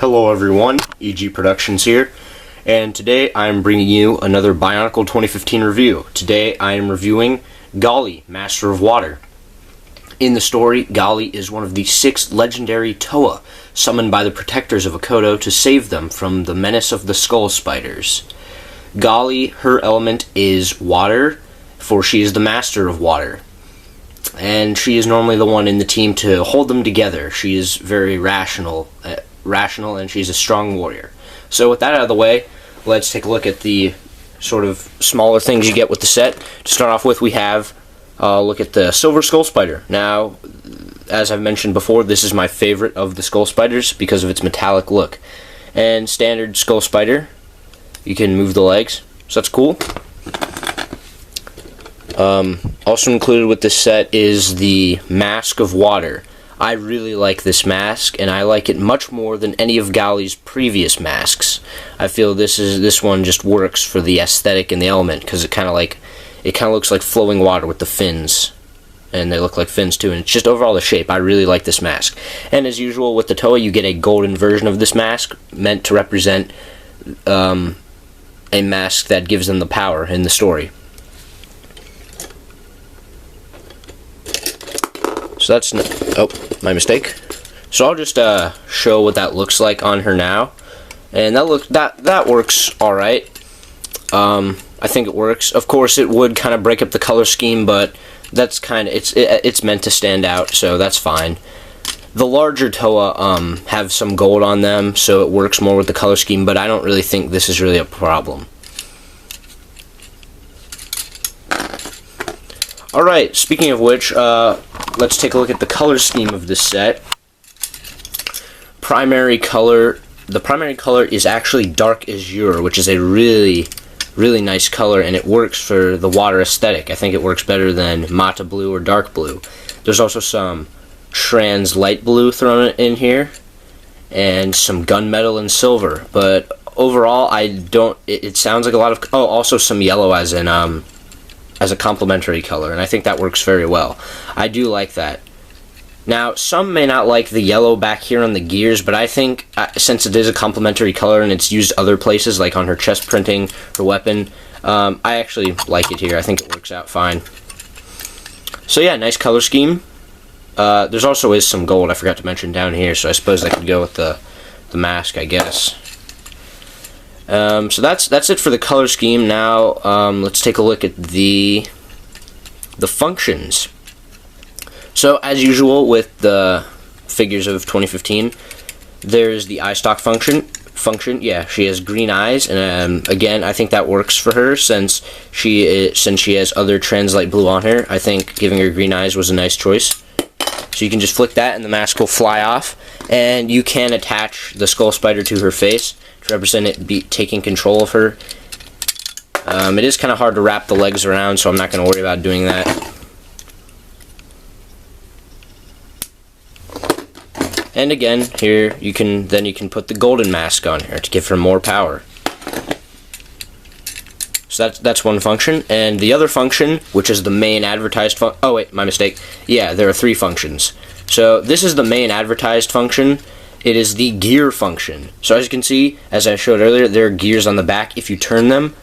Hello everyone, EG Productions here, and today I am bringing you another Bionicle 2015 review. Today I am reviewing Gali, Master of Water. In the story, Gali is one of the 6 legendary Toa, summoned by the protectors of Akodo to save them from the menace of the Skull Spiders. Gali, her element is water, for she is the Master of Water. And she is normally the one in the team to hold them together. She is very rational, and she's a strong warrior. So with that out of the way, let's take a look at the sort of smaller things you get with the set. To start off with, we have look at the Silver Skull Spider. Now, as I've mentioned before, this is my favorite of the Skull Spiders because of its metallic look. And standard Skull Spider, you can move the legs, so that's cool. Also included with this set is the Mask of Water. I really like this mask, and I like it much more than any of Gali's previous masks. I feel this one just works for the aesthetic and the element, because it kind of looks like flowing water with the fins, and they look like fins too. And it's just overall the shape. I really like this mask. And as usual with the Toa, you get a golden version of this mask, meant to represent a mask that gives them the power in the story. So that's my mistake. So I'll just show what that looks like on her now, and that works all right. I think it works. Of course, it would kind of break up the color scheme, but that's kind of it's meant to stand out, so that's fine. The larger Toa have some gold on them, so it works more with the color scheme, but I don't really think this is really a problem. Alright, speaking of which, let's take a look at the color scheme of this set. The primary color is actually Dark Azure, which is a really nice color, and it works for the water aesthetic. I think it works better than Mata Blue or Dark Blue. There's also some Trans Light Blue thrown in here, and some Gunmetal and Silver. But overall, it sounds like a lot of... Oh, also some yellow as a complementary color, and I think that works very well. I do like that. Now, some may not like the yellow back here on the gears, but I think since it is a complementary color and it's used other places, like on her chest printing, her weapon, I actually like it here. I think it works out fine. So yeah, nice color scheme. There's also is some gold I forgot to mention down here, so I suppose I could go with the mask, I guess. So that's it for the color scheme. Now let's take a look at the functions. So as usual with the figures of 2015, there's the eye stalk function. Yeah, she has green eyes, and again, I think that works for her since she has other Translite Blue on her. I think giving her green eyes was a nice choice. So you can just flick that and the mask will fly off, and you can attach the Skull Spider to her face to represent it taking control of her. It is kind of hard to wrap the legs around, so I'm not going to worry about doing that. And again, here you can put the golden mask on her to give her more power. So that's one function, and the other function, which is the main advertised oh wait, my mistake. Yeah, there are 3 functions. So this is the main advertised function. It is the gear function. So as you can see, as I showed earlier, there are gears on the back. If you turn them,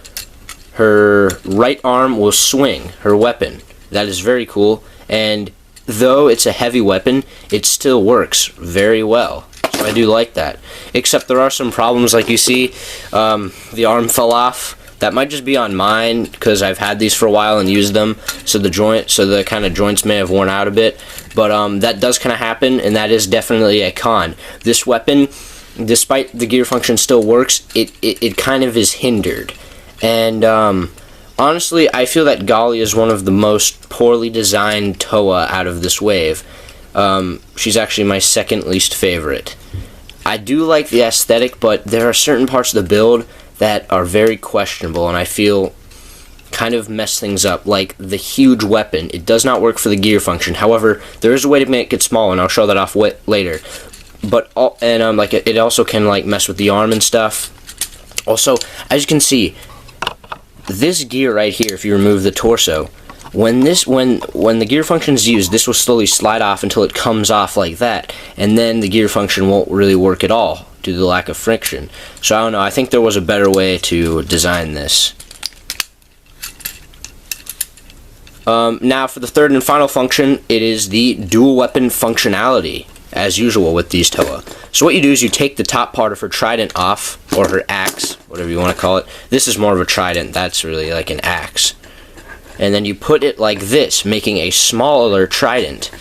her right arm will swing her weapon. That is very cool, and though it's a heavy weapon, it still works very well. So I do like that. Except there are some problems, like you see, the arm fell off. That might just be on mine because I've had these for a while and used them, so the kind of joints may have worn out a bit. But that does kind of happen, and that is definitely a con. This weapon, despite the gear function still works, it kind of is hindered. And honestly, I feel that Gali is one of the most poorly designed Toa out of this wave. She's actually my second least favorite. I do like the aesthetic, but there are certain parts of the build that are very questionable, and I feel kind of mess things up, like the huge weapon. It does not work for the gear function. However, there is a way to make it small, and I'll show that off later. But like it also can like mess with the arm and stuff. Also, as you can see, this gear right here, if you remove the torso, when the gear function is used, this will slowly slide off until it comes off like that, and then the gear function won't really work at all. due to the lack of friction. So I don't know, I think there was a better way to design this. Now for the third and final function, it is the dual weapon functionality, as usual with these Toa. So what you do is you take the top part of her trident off, or her axe, whatever you want to call it. This is more of a trident, that's really like an axe. And then you put it like this, making a smaller trident.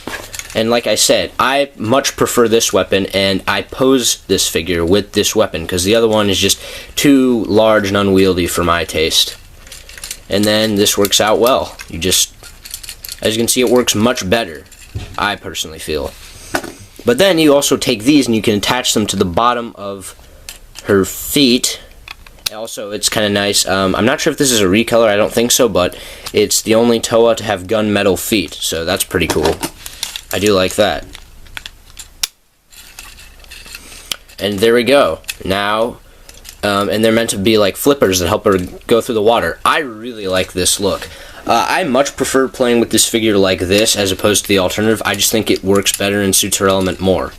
And like I said, I much prefer this weapon, and I pose this figure with this weapon, because the other one is just too large and unwieldy for my taste. And then this works out well. As you can see, it works much better, I personally feel. But then you also take these and you can attach them to the bottom of her feet. Also, it's kind of nice. I'm not sure if this is a recolor, I don't think so, but it's the only Toa to have gunmetal feet, so that's pretty cool. I do like that. And there we go. Now, and they're meant to be like flippers that help her go through the water. I really like this look. I much prefer playing with this figure like this as opposed to the alternative. I just think it works better and suits her element more.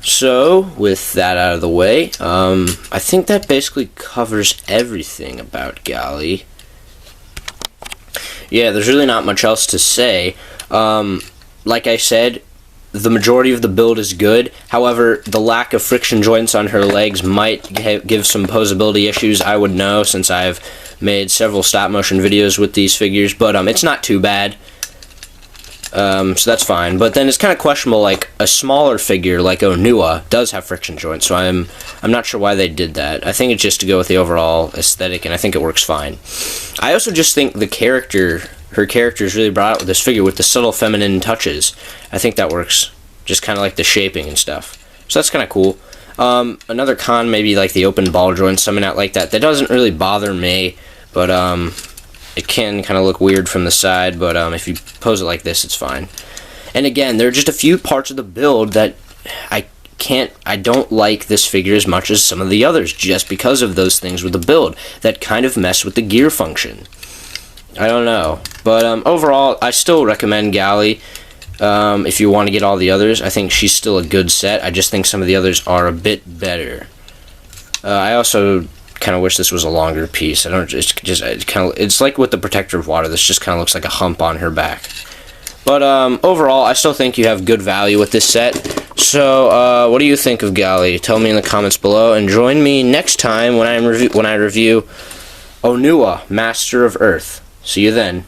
So, with that out of the way, I think that basically covers everything about Gali. Yeah, there's really not much else to say. Like I said, the majority of the build is good. However, the lack of friction joints on her legs might give some posability issues. I would know, since I've made several stop motion videos with these figures, but it's not too bad. So that's fine. But then it's kind of questionable, like a smaller figure like Onua does have friction joints, so I'm not sure why they did that. I think it's just to go with the overall aesthetic, and I think it works fine. I also just think her character is really brought out with this figure with the subtle feminine touches. I think that works, just kind of like the shaping and stuff. So that's kind of cool. Another con, maybe like the open ball joints, something out like that. That doesn't really bother me, but it can kind of look weird from the side, but if you pose it like this, it's fine. And again, there are just a few parts of the build that I don't like this figure as much as some of the others, just because of those things with the build that kind of mess with the gear function. I don't know, but overall, I still recommend Gali. If you want to get all the others, I think she's still a good set. I just think some of the others are a bit better. I also kind of wish this was a longer piece. It's like with the Protector of Water. This just kind of looks like a hump on her back. But overall, I still think you have good value with this set. So, what do you think of Gali? Tell me in the comments below, and join me next time when I review Onua, Master of Earth. See you then.